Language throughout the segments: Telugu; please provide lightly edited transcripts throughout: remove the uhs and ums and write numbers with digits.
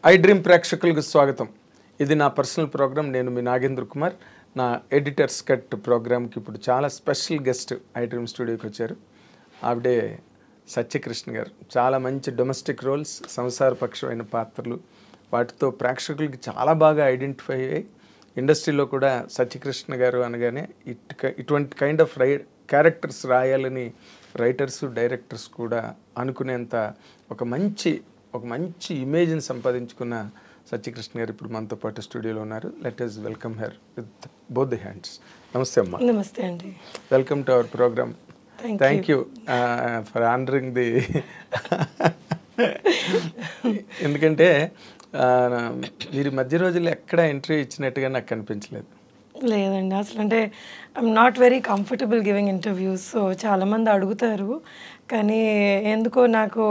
ఐ డ్రీమ్ ప్రేక్షకులకు స్వాగతం. ఇది నా పర్సనల్ ప్రోగ్రామ్. నేను మీ నాగేంద్ర కుమార్. నా ఎడిటర్స్ కట్ ప్రోగ్రామ్కి ఇప్పుడు చాలా స్పెషల్ గెస్ట్ ఐ డ్రీమ్ స్టూడియోకి వచ్చారు. ఆవిడే సత్యకృష్ణ గారు. చాలా మంచి డొమెస్టిక్ రోల్స్, సంసారపక్షమైన పాత్రలు, వాటితో ప్రేక్షకులకి చాలా బాగా ఐడెంటిఫై అయ్యాయి. ఇండస్ట్రీలో కూడా సత్యకృష్ణ గారు అనగానే ఇటువంటి కైండ్ ఆఫ్ క్యారెక్టర్స్ రాయాలని రైటర్స్, డైరెక్టర్స్ కూడా అనుకునేంత ఒక మంచి ఇమేజ్ని సంపాదించుకున్న సత్యకృష్ణ గారు ఇప్పుడు మనతో పాటు స్టూడియోలో ఉన్నారు. Let us welcome her with both the hands. నమస్తే అమ్మా. నమస్తే అండి. Welcome to our programme. Thank you for honouring the ఎందుకంటే మీరు మధ్య రోజుల్లో ఎక్కడ ఇంటర్వ్యూ ఇచ్చినట్టుగా నాకు కనిపించలేదు. లేదండి, అసలు అంటే I'm not very comfortable giving interviews. So చాలామంది అడుగుతారు, కానీ ఎందుకో నాకు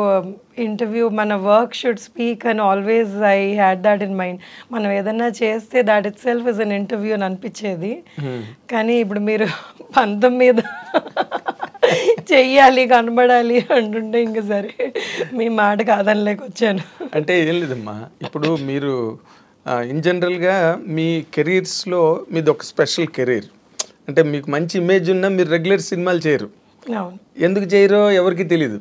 ఇంటర్వ్యూ మన వర్క్ షుడ్ స్పీక్ అని always I had that in mind. మనం ఏదన్నా చేస్తే that it self is an interview అని అనిపించేది. కానీ ఇప్పుడు మీరు పంతం మీద చెయ్యాలి, కనబడాలి అంటుంటే ఇంక సరే మీ మాట కాదనలేక వచ్చాను. అంటే ఏం లేదమ్మా, ఇప్పుడు మీరు ఇన్ జనరల్గా మీ కెరీర్స్లో మీది ఒక స్పెషల్ కెరీర్. అంటే మీకు మంచి ఇమేజ్ ఉన్నా మీరు రెగ్యులర్ సినిమాలు చేయరు. ఎందుకు చేయరో ఎవరికి తెలీదు.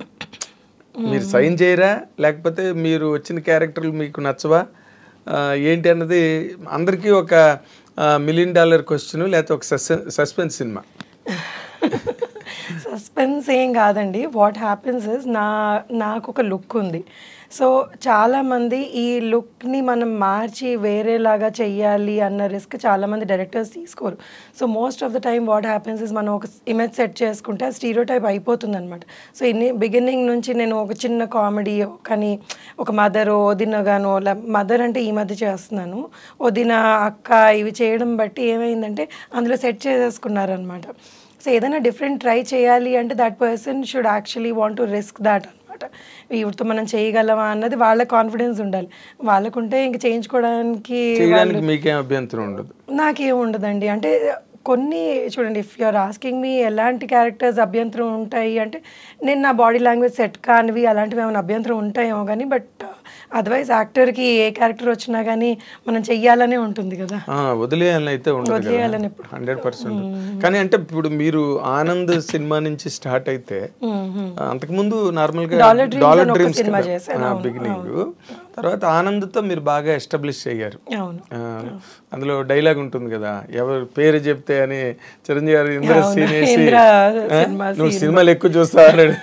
మీరు సైన్ చేయరా, లేకపోతే మీరు వచ్చిన క్యారెక్టర్లు మీకు నచ్చవా ఏంటి అన్నది అందరికీ ఒక $1 మిలియన్ క్వశ్చన్, లేకపోతే ఒక సస్పెన్స్ సినిమా. సస్పెన్స్ ఏం కాదండి. వాట్ హ్యాపెన్స్ ఇస్ నాకు ఒక లుక్ ఉంది. సో చాలామంది ఈ లుక్ని మనం మార్చి వేరేలాగా చెయ్యాలి అన్న రిస్క్ చాలామంది డైరెక్టర్స్ తీసుకోరు. So most of the time what happens is మనం ఒక ఇమేజ్ సెట్ చేసుకుంటే ఆ స్టీరియోటైప్ అయిపోతుంది అనమాట. సో బిగినింగ్ నుంచి నేను ఒక చిన్న కామెడీ, కానీ ఒక మదర్, వదినగాను, మదర్ అంటే ఈ మధ్య చేస్తున్నాను, వదిన, అక్క ఇవి చేయడం బట్టి ఏమైందంటే అందులో సెట్ చేసేసుకున్నారనమాట. సో ఏదైనా డిఫరెంట్ ట్రై చేయాలి అంటే that person should actually want to risk that అనమాట. వీటితో మనం చేయగలమా అన్నది వాళ్ళ కాన్ఫిడెన్స్ ఉండాలి. వాళ్ళకుంటే ఇంక చేయించుకోవడానికి మీకేం అభ్యంతరం ఉండదు. నాకేం ఉండదండి. అంటే కొన్ని చూడండి, ఇఫ్ యూఆర్ ఆస్కింగ్ మీ ఎలాంటి క్యారెక్టర్స్ అభ్యంతరం ఉంటాయి అంటే, నేను నా బాడీ లాంగ్వేజ్ సెట్ కానివి అలాంటివి ఏమైనా అభ్యంతరం ఉంటాయేమో కానీ, బట్ అదర్వైజ్ యాక్టర్కి ఏ క్యారెక్టర్ వచ్చినా కానీ మనం చెయ్యాలనే ఉంటుంది కదా. వదిలేయాలని అయితే ఉండదు 100%. కానీ అంటే ఇప్పుడు మీరు ఆనంద్ సినిమా నుంచి స్టార్ట్ అయితే అంతకుముందు నార్మల్గా డాలర్ డ్రీమ్స్ బిగినింగ్, తర్వాత ఆనంద్తో మీరు బాగా ఎస్టాబ్లిష్ అయ్యారు. అందులో డైలాగ్ ఉంటుంది కదా, ఎవరు పేరు చెప్తే అని చిరంజీవి గారు ఇంద్ర సీన్ వేసి నువ్వు సినిమాలు ఎక్కువ చూస్తావు అన్నాడు.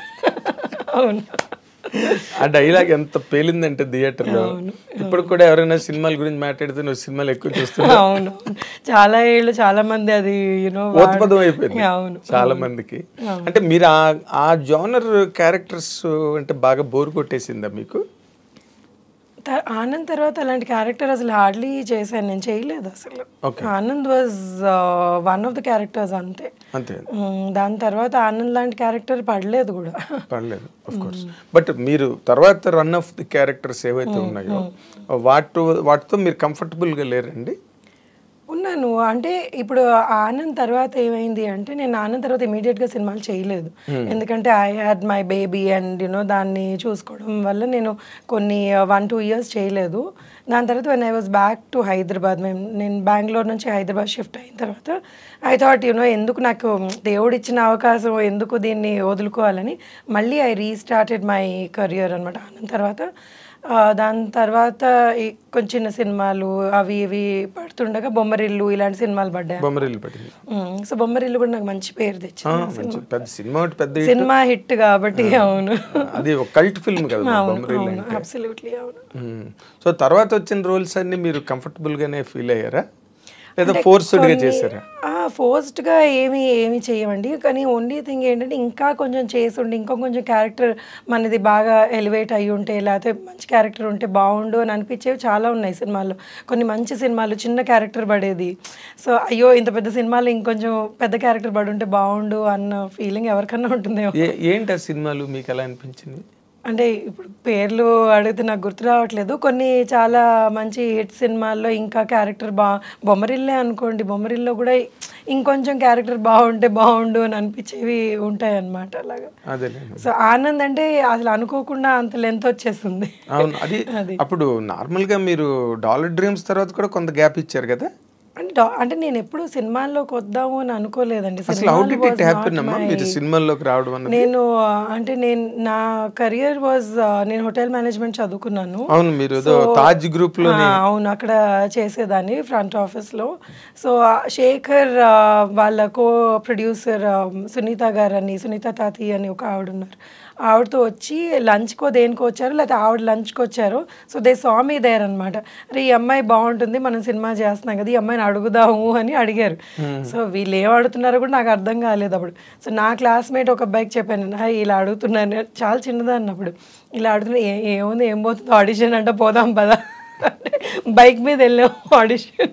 ఆ డైలాగ్ ఎంత పేలిందంటే థియేటర్లో. ఇప్పుడు కూడా ఎవరైనా సినిమాల గురించి మాట్లాడితే నువ్వు సినిమాలు ఎక్కువ చూస్తున్నావు. అవును, చాలా ఏళ్ళు చాలా మంది అది ఓత్పదం అయిపోయింది చాలా మందికి. అంటే మీరు ఆ జోనర్ క్యారెక్టర్స్ అంటే బాగా బోర్ కొట్టేసిందా మీకు? ఆనంద్ తర్వాత అలాంటి క్యారెక్టర్ అసలు హార్డ్లీ చేశాను, నేను చేయలేదు అసలు. Anand was one of the characters అంతే. దాని తర్వాత ఆనంద్ లాంటి క్యారెక్టర్ పడలేదు కూడా. బట్ మీరు తర్వాత రన్ ఆఫ్ ది క్యారెక్టర్స్ ఏవైతే ఉన్నాయో వాటితో మీరు కంఫర్టబుల్గా లేరండి? ఉన్నాను. అంటే ఇప్పుడు ఆనంద్ తర్వాత ఏమైంది అంటే, నేను ఆనంద్ తర్వాత ఇమీడియట్గా సినిమాలు చేయలేదు. ఎందుకంటే I had my baby and దాన్ని చూసుకోవడం వల్ల నేను కొన్ని 1-2 ఇయర్స్ చేయలేదు. దాని తర్వాత when I was back to Hyderabad, నేను బెంగళూరు నుంచి హైదరాబాద్ షిఫ్ట్ అయిన తర్వాత ఐ థాట్ ఎందుకు నాకు దేవుడు ఇచ్చిన అవకాశం ఎందుకు దీన్ని వదులుకోవాలని మళ్ళీ ఐ రీస్టార్టెడ్ మై కెరియర్ అనమాట ఆనంద్ తర్వాత. దాని తర్వాత కొంచెం చిన్న సినిమాలు అవి ఇవి పడుతుండగా బొమ్మరిల్లు ఇలాంటి సినిమాలు పడ్డాయి. సో బొమ్మరిల్లు కూడా నాకు మంచి పేరు తెచ్చింది, సినిమా హిట్ కాబట్టి. అవును, అది ఒక కల్ట్ ఫిల్మ్ కదా. అబ్సల్యూట్లీ అవును. సో తర్వాత వచ్చిన రోల్స్ అన్ని మీరు కంఫర్టబుల్ గానే ఫీల్ అయ్యారా, లేదా ఫోర్స్డ్గా చేశారా? ఫోర్స్డ్గా ఏమి చేయమండి. కానీ ఓన్లీ థింగ్ ఏంటంటే, ఇంకా కొంచెం చేసి ఉండి ఇంకా కొంచెం క్యారెక్టర్ మనది బాగా ఎలివేట్ అయ్యి ఉంటే, లేకపోతే మంచి క్యారెక్టర్ ఉంటే బాగుండు అని అనిపించేవి చాలా ఉన్నాయి సినిమాల్లో. కొన్ని మంచి సినిమాలు చిన్న క్యారెక్టర్ పడేది. సో అయ్యో ఇంత పెద్ద సినిమాలో ఇంకొంచెం పెద్ద క్యారెక్టర్ పడి ఉంటే బాగుండు అన్న ఫీలింగ్ ఎవరికన్నా ఉంటుందేమో. ఏంటి ఆ సినిమాలు మీకు ఎలా అనిపించింది? అంటే ఇప్పుడు పేర్లు అడిగితే నాకు గుర్తు రావట్లేదు. కొన్ని చాలా మంచి హిట్ సినిమాల్లో ఇంకా క్యారెక్టర్ బొమ్మరిల్లే అనుకోండి. బొమ్మరిల్లో కూడా ఇంకొంచెం క్యారెక్టర్ బాగుంటే బాగుండు అని అనిపించేవి ఉంటాయన్నమాట అలాగా. సో ఆనంద్ అంటే అసలు అనుకోకుండా అంత లెంత్ వచ్చేస్తుంది. అవును, అది అప్పుడు నార్మల్గా మీరు డాలర్ డ్రీమ్స్ తర్వాత కూడా కొంత గ్యాప్ ఇచ్చారు కదా. అంటే నేను ఎప్పుడు సినిమాల్లోకి వద్దాము అని అనుకోలేదండి. సినిమాల్లోకి రావడం నేను అంటే నా కెరియర్ వాజ్ నేను హోటల్ మేనేజ్మెంట్ చదువుకున్నాను. అవును, మీరు తాజ్ గ్రూప్ లో. అవును, అక్కడ చేసేదాన్ని ఫ్రంట్ ఆఫీస్ లో. సో శేఖర్ వాళ్ళ కో ప్రొడ్యూసర్ సునీత గారు అని, సునీత తాతి అని ఒక ఆవిడ ఉన్నారు. ఆవిడతో వచ్చి లంచ్కో దేనికో వచ్చారు, లేకపోతే ఆవిడ లంచ్కి వచ్చారు. So they saw me there అనమాట. అరే ఈ అమ్మాయి బాగుంటుంది, మనం సినిమా చేస్తున్నాం కదా, ఈ అమ్మాయిని అడుగుదాము అని అడిగారు. సో వీళ్ళు ఏం అడుగుతున్నారో కూడా నాకు అర్థం కాలేదు అప్పుడు. సో నా క్లాస్మేట్ ఒక అబ్బాయికి చెప్పాను, ఇలా అడుగుతున్నాను, చాలా చిన్నదాన్ని అప్పుడు. ఇలా అడుగుతున్నా, ఏముంది ఏం పోతుంది ఆడిషన్ అంటే పోదాం పదా, బైక్ మీద వెళ్ళాం ఆడిషన్.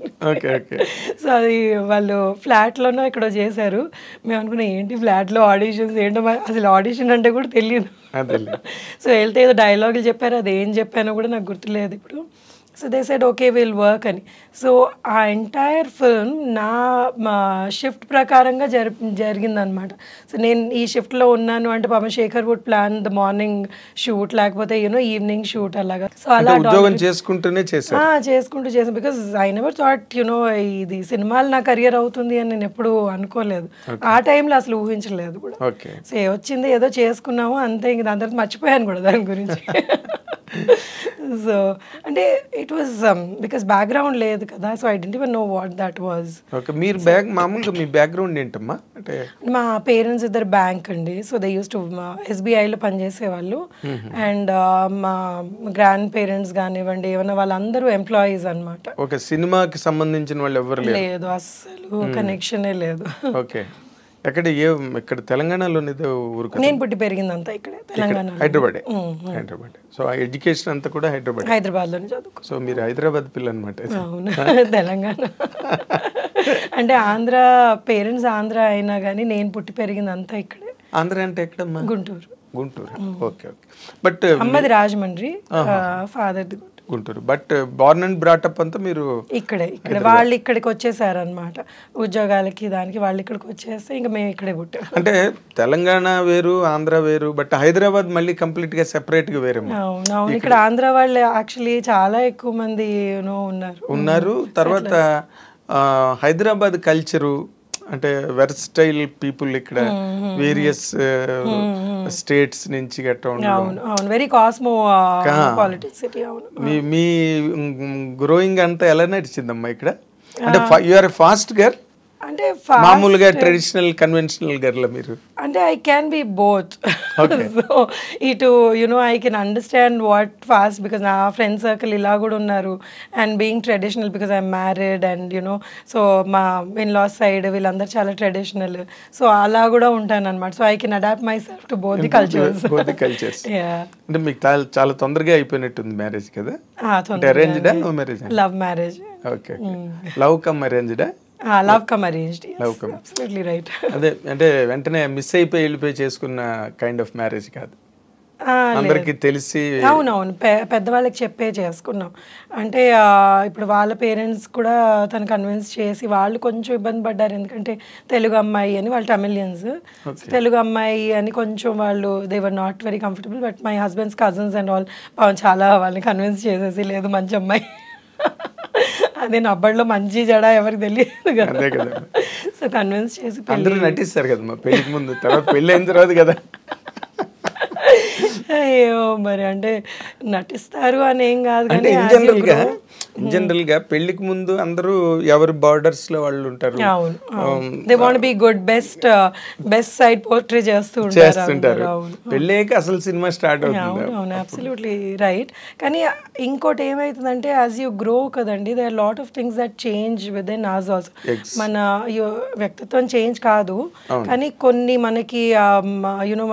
సో అది వాళ్ళు ఫ్లాట్లోనో ఇక్కడ చేశారు. మేము అనుకున్నాం ఏంటి ఫ్లాట్లో ఆడిషన్స్ ఏంటో, అసలు ఆడిషన్ అంటే కూడా తెలియదు. సో వెళ్తే ఏదో డైలాగులు చెప్పారు, అది ఏం చెప్పానో కూడా నాకు గుర్తులేదు ఇప్పుడు. So they said okay will work అని. సో ఆ ఎంటైర్ ఫిల్మ్ నా షిఫ్ట్ ప్రకారంగా జరిగిందనమాట. సో నేను ఈ షిఫ్ట్లో ఉన్నాను అంటే పాపం Shekhar would plan the morning shoot, లేకపోతే ఈవినింగ్ షూట్ అలాగా. సో అలా చేసుకుంటూ చేసాను. బికాస్ ఐ నెవర్ థాట్ ఇది సినిమాలు నా కెరియర్ అవుతుంది అని నేను ఎప్పుడు అనుకోలేదు. ఆ టైంలో అసలు ఊహించలేదు కూడా. సో వచ్చింది ఏదో చేసుకున్నాము అంతే, ఇంక దాని తర్వాత మర్చిపోయాను కూడా దాని గురించి. సో అంటే ఇట్ వాజ్ బికాస్ బ్యాక్గ్రౌండ్ లేదు కదా, so I didn't even know what that was. మీరు మామూలుగా మీ బ్యాక్గ్రౌండ్ ఏంటమ్మా? అంటే మా పేరెంట్స్ ఇద్దరు బ్యాంక్ అండి. సో దే యూస్ టు ఎస్బీఐలో పనిచేసేవాళ్ళు. అండ్ మా గ్రాండ్ పేరెంట్స్ కానివ్వండి ఏమన్నా వాళ్ళందరూ ఎంప్లాయీస్ అనమాట. ఓకే, సినిమాకి సంబంధించిన వాళ్ళు ఎవరు లేదు, అస్సలు కనెక్షనే లేదు. ఓకే, ఇక్కడ తెలంగాణలో నేను పుట్టి పెరిగిందంతా ఇక్కడే తెలంగాణ, హైదరాబాద్. సో ఆ ఎడ్యుకేషన్ అంతా కూడా హైదరాబాద్ లోనే చదువుకో. సో మీరు హైదరాబాద్ పిల్ల అనమాట. అవును, తెలంగాణ అంటే ఆంధ్ర, పేరెంట్స్ ఆంధ్ర అయినా కానీ నేను పుట్టి పెరిగిందంతా ఇక్కడే. ఆంధ్ర అంటే ఎక్కడమ్మా? గుంటూరు. ఓకే. బట్ అమ్మది రాజమండ్రి, ఫాదర్ది Guntur. But born and brought up అంతా మీరు ఇక్కడే వాళ్ళు ఇక్కడికి వచ్చేసారు అనమాట ఉద్యోగాలకి, దానికి వాళ్ళు ఇక్కడికి వచ్చేస్తే ఇంకా మేము ఇక్కడే పుట్టాం. అంటే తెలంగాణ వేరు, ఆంధ్ర వేరు, బట్ హైదరాబాద్ మళ్ళీ కంప్లీట్ గా సెపరేట్ గా వేరే. అవును, ఇక్కడ ఆంధ్ర వాళ్ళు యాక్చువల్లీ చాలా ఎక్కువ మంది ఉన్నారు. తర్వాత హైదరాబాద్ కల్చరు అంటే వెర్స్టైల్ పీపుల్, ఇక్కడ వేరియస్ స్టేట్స్ నుంచి వెరీ కాస్మోపాలిటిక్ సిటీ. మీ గ్రోయింగ్ అంతా ఎలా నడిచిందమ్మా ఇక్కడ? అంటే యు ఆర్ ఫాస్ట్ గర్ల్ అంటే మామూలుగా ట్రెడిషనల్ కన్వెన్షనల్ గర్ల్ మీరు? అంటే I can be both. So ఇటు I can understand what fast, because నా ఫ్రెండ్ సర్కిల్ ఇలా కూడా ఉన్నారు. And being traditional because I'm married and so మా ఇన్ లాస్ సైడ్ వీళ్ళందరూ చాలా ట్రెడిషనల్. సో అలా కూడా ఉంటాను అనమాట. So I can adapt myself to both the cultures. అంటే మీకు చాలా తొందరగా అయిపోయినట్టుంది మ్యారేజ్ కదా? అరేంజ్డా, love marriage? Love marriage. Okay, love come అరేంజ్డా? Love come arranged. Absolutely right. అదే అంటే వెంటనే మిస్ అయిపోయి వెళ్ళిపోయి చేసుకున్న కైండ్ ఆఫ్ మ్యారేజ్ కాదు, అందరికి తెలిసి. అవునవును, పెద్దవాళ్ళకి చెప్పే చేసుకున్నాం. అంటే ఇప్పుడు వాళ్ళ పేరెంట్స్ కూడా తను కన్విన్స్ చేసి, వాళ్ళు కొంచెం ఇబ్బంది పడ్డారు. ఎందుకంటే తెలుగు అమ్మాయి అని, వాళ్ళు తమిళియన్స్, తెలుగు అమ్మాయి అని కొంచెం వాళ్ళు they were not very comfortable. But my husband's cousins and all చాలా వాళ్ళని కన్విన్స్ చేసేసి, లేదు మంచి అమ్మాయి, అదే నబ్బడిలో మంచి జడ ఎవరికి తెలియదు కదా, సో కన్విన్స్ చేసి నటిస్తారు కదా పెళ్లికి ముందు, తర్వాత పెళ్ళి అయిన తర్వాత కదా. అయ్యో మరి అంటే నటిస్తారు అని ఏం కాదు కానీ ఇన్ జనరల్ గా పెళ్లికి ముందు అందరూ ఎవరి బార్డర్స్ లో వాళ్ళు ఉంటారు. They want be good, best side portray చేస్తుంటారు. పెళ్ళేక అసలు సినిమా స్టార్ట్ అవుతుంది. అవును, అబ్సల్యూట్లీ రైట్. కానీ ఇంకోటి ఏమైతుందంటే యాజ్ యూ గ్రో కదండి, they are lot of things that change within us also. మన వ్యక్తిత్వం చేంజ్ కాదు కానీ కొన్ని మనకి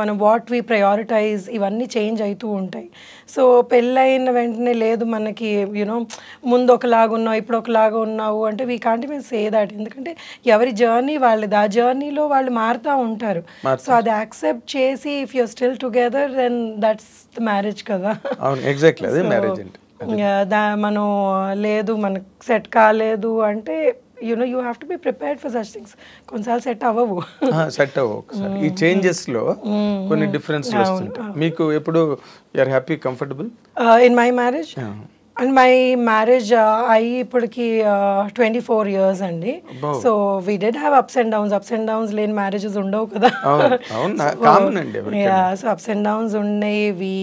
మనం వాట్ వి ప్రయారిటైజ్ ఇవన్నీ అన్నీ చేంజ్ అవుతూ ఉంటాయి. సో పెళ్ళైన వెంటనే లేదు మనకి యూనో ముందు ఒకలాగా ఉన్నావు ఇప్పుడు ఒకలాగా ఉన్నావు అంటే we can't even say that. ఎందుకంటే ఎవరి జర్నీ వాళ్ళది, ఆ జర్నీలో వాళ్ళు మారుతూ ఉంటారు. సో అది యాక్సెప్ట్ చేసి if you're still together then that's the marriage కదా. ఎగ్జాక్ట్లీ అదే మ్యారేజ్ అంటే. మనం లేదు మనకు సెట్ కాలేదు అంటే you have to be prepared for such things. కొన్నిసార్లు సెట్ అవ్వవు. సెట్ అవ్వవు ఒకసారి. ఈ చేంజెస్లో కొన్ని డిఫరెన్స్లు వస్తుంటాయి. మీకు ఎప్పుడు you're happy, comfortable in my marriage? And my marriage అయ్యి ఇప్పటికి 24 years అండి. So we did have ups and downs లేని మ్యారేజెస్ ఉండవు కదా. సో అప్స్ అండ్ డౌన్స్ ఉన్నాయి. We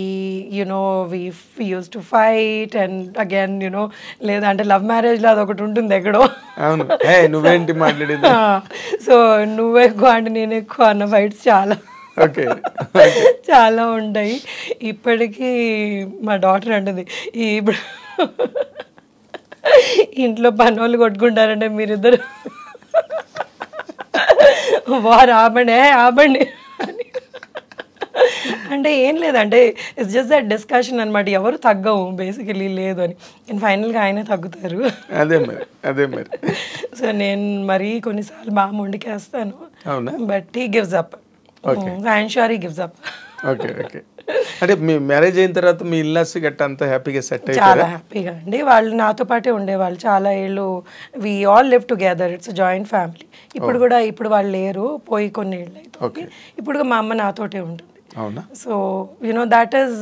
use to fight and again లేదంటే లవ్ మ్యారేజ్లో అదొకటి ఉంటుంది ఎక్కడో. నువ్వేంటి మాట్లాడేది, సో నువ్వు ఎక్కువ అంటే నేను ఎక్కువ అన్న ఫైట్స్ చాలా ఉంటాయి. ఇప్పటికీ మా డాటర్ అంటుంది ఇప్పుడు ఇంట్లో పనోళ్ళు కొట్టుకుంటారంటే మీరిద్దరు వారు ఆపండి అని. అంటే ఏం లేదంటే ఇట్స్ జస్ట్ దట్ డిస్కషన్ అనమాట. ఎవరు తగ్గవు బేసికలీ లేదు అని. నేను ఫైనల్గా ఆయనే తగ్గుతారు. అదే మరి. సో నేను మరీ కొన్నిసార్లు బాగా మొండికేస్తాను, but he gives up. I'm sure he gives up. Okay. అంటే మీ మ్యారేజ్ అయిన తర్వాత మీ ఇల్లాస్ గట్ట అంతా హ్యాపీగా సెట్ అయ్యారు? చాలా హ్యాపీగా అండి. వాళ్ళు నాతో పాటే ఉండేవాళ్ళు చాలా ఏళ్ళు. We all live together, it's joint family. ఇప్పుడు వాళ్ళు లేరు, పోయి కొన్ని ఏళ్ళు అయితే. ఇప్పుడు మా అమ్మ నాతోటే ఉంటుంది. సో that is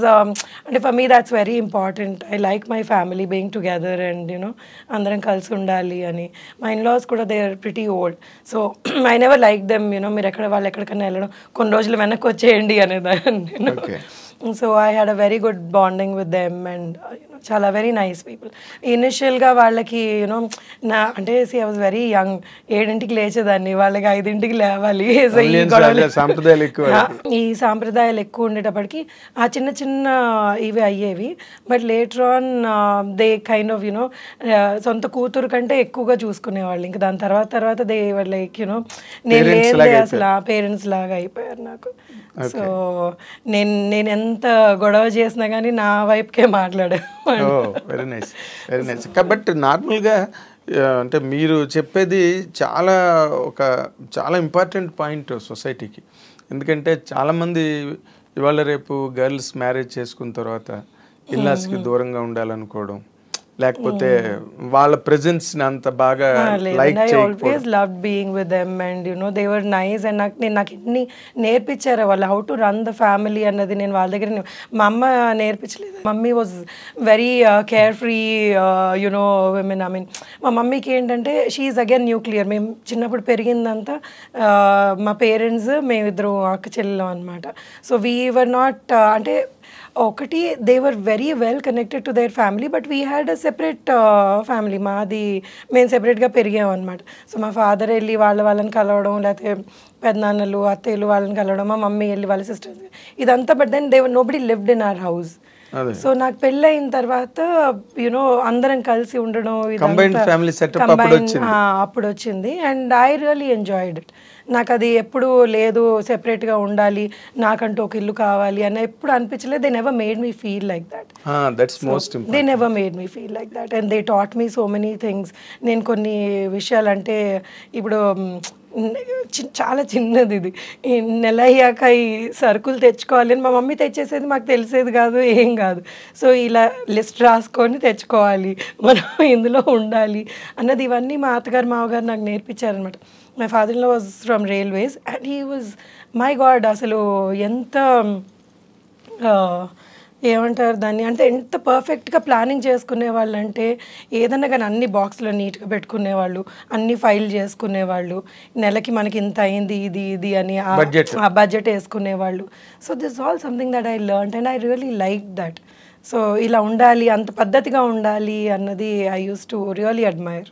అంటే for me that's very important. I like my family being together and అందరం కలిసి ఉండాలి అని. మా ఇన్లాస్ కూడా they are pretty old. So I never like them మీరు వాళ్ళు ఎక్కడికన్నా వెళ్ళడం కొన్ని రోజులు వెనక్కి వచ్చేయండి అనేదాన్ని నేను. So I had a very good bonding with them and చాలా వెరీ నైస్ పీపుల్. ఇనిషియల్గా వాళ్ళకి అంటే ఐ వాజ్ వెరీ యంగ్. 7ంటికి లేచేదాన్ని, వాళ్ళకి 5ంటికి లేవాలి. సో ఈ సాంప్రదాయాలు ఎక్కువ ఉండేటప్పటికి ఆ చిన్న చిన్న ఇవి అయ్యేవి. But later on they kind of సొంత కూతురు కంటే ఎక్కువగా చూసుకునేవాళ్ళు. ఇంకా దాని తర్వాత దే లైక్ నేను లేదు అసలు ఆ పేరెంట్స్ లాగా అయిపోయారు నాకు. సో నేను ఎంత గొడవ చేసినా కానీ నా వైపుకే మాట్లాడాను. Very nice. బట్ నార్మల్గా అంటే మీరు చెప్పేది చాలా ఇంపార్టెంట్ పాయింట్ సొసైటీకి. ఎందుకంటే చాలామంది ఇవాళ రేపు గర్ల్స్ మ్యారేజ్ చేసుకున్న తర్వాత ఇల్లాస్కి దూరంగా ఉండాలనుకోవడం, లేకపోతే వాళ్ళ ప్రెజెన్స్ ని అంత బాగా లైక్ చేయకపోవడం. I always loved being with them and they were nice and నాకు ఎన్ని నేర్పించారు వాళ్ళు how to run the family అన్నది. నేను వాళ్ళ దగ్గర మా అమ్మ నేర్పించలేదు. Mummy was very carefree women. I mean మా మమ్మీకి ఏంటంటే షీ ఈజ్ అగైన్ న్యూక్లియర్. మేము చిన్నప్పుడు పెరిగిందంతా మా పేరెంట్స్ మేమిద్దరు అక్క చెల్లెలం అనమాట. సో వీ వర్ నాట్ అంటే ఒకటి they were very well connected to their family, but we had a separate family. మేము సెపరేట్గా పెరిగాం అనమాట. సో మా ఫాదర్ వెళ్ళి వాళ్ళని కలవడం, లేకపోతే పెద్దనాన్నలు అత్తయ్యలు వాళ్ళని కలవడం, మా మమ్మీ వెళ్ళి వాళ్ళ సిస్టర్స్ ఇదంతా. But then they nobody lived in our house. So నాకు పెళ్ళయిన తర్వాత అందరం కలిసి ఉండడం అప్పుడు వచ్చింది. And I really enjoyed it. నాకు అది ఎప్పుడు లేదు సెపరేట్గా ఉండాలి, నాకంటూ ఒక ఇల్లు కావాలి అని ఎప్పుడు అనిపించలేదు. They never made me feel like that. They never made me feel like that and they taught me so many things. నేను కొన్ని విషయాలు అంటే ఇప్పుడు చాలా చిన్నది ఇది, నెల అయ్యాక ఈ సరుకులు తెచ్చుకోవాలి అని మా మమ్మీ తెచ్చేసేది, మాకు తెలిసేది కాదు, ఏం కాదు. సో ఇలా లిస్ట్ రాసుకొని తెచ్చుకోవాలి, మనం ఇందులో ఉండాలి అన్నది ఇవన్నీ మా అత్తగారు మామగారు నాకు నేర్పించారనమాట. My father in law was from railways and he was my God అసలు ఎంత ఏమంటారు దాన్ని అంటే ఎంత పర్ఫెక్ట్గా ప్లానింగ్ చేసుకునేవాళ్ళు అంటే ఏదన్నా కానీ అన్ని బాక్స్లో నీట్గా పెట్టుకునేవాళ్ళు, అన్ని ఫైల్ చేసుకునేవాళ్ళు, నెలకి మనకి ఇంత అయింది ఇది అని ఆ బడ్జెట్ వేసుకునేవాళ్ళు. So this all something that I learned and I really like that. So ఇలా ఉండాలి, అంత పద్ధతిగా ఉండాలి అన్నది I use to really admire.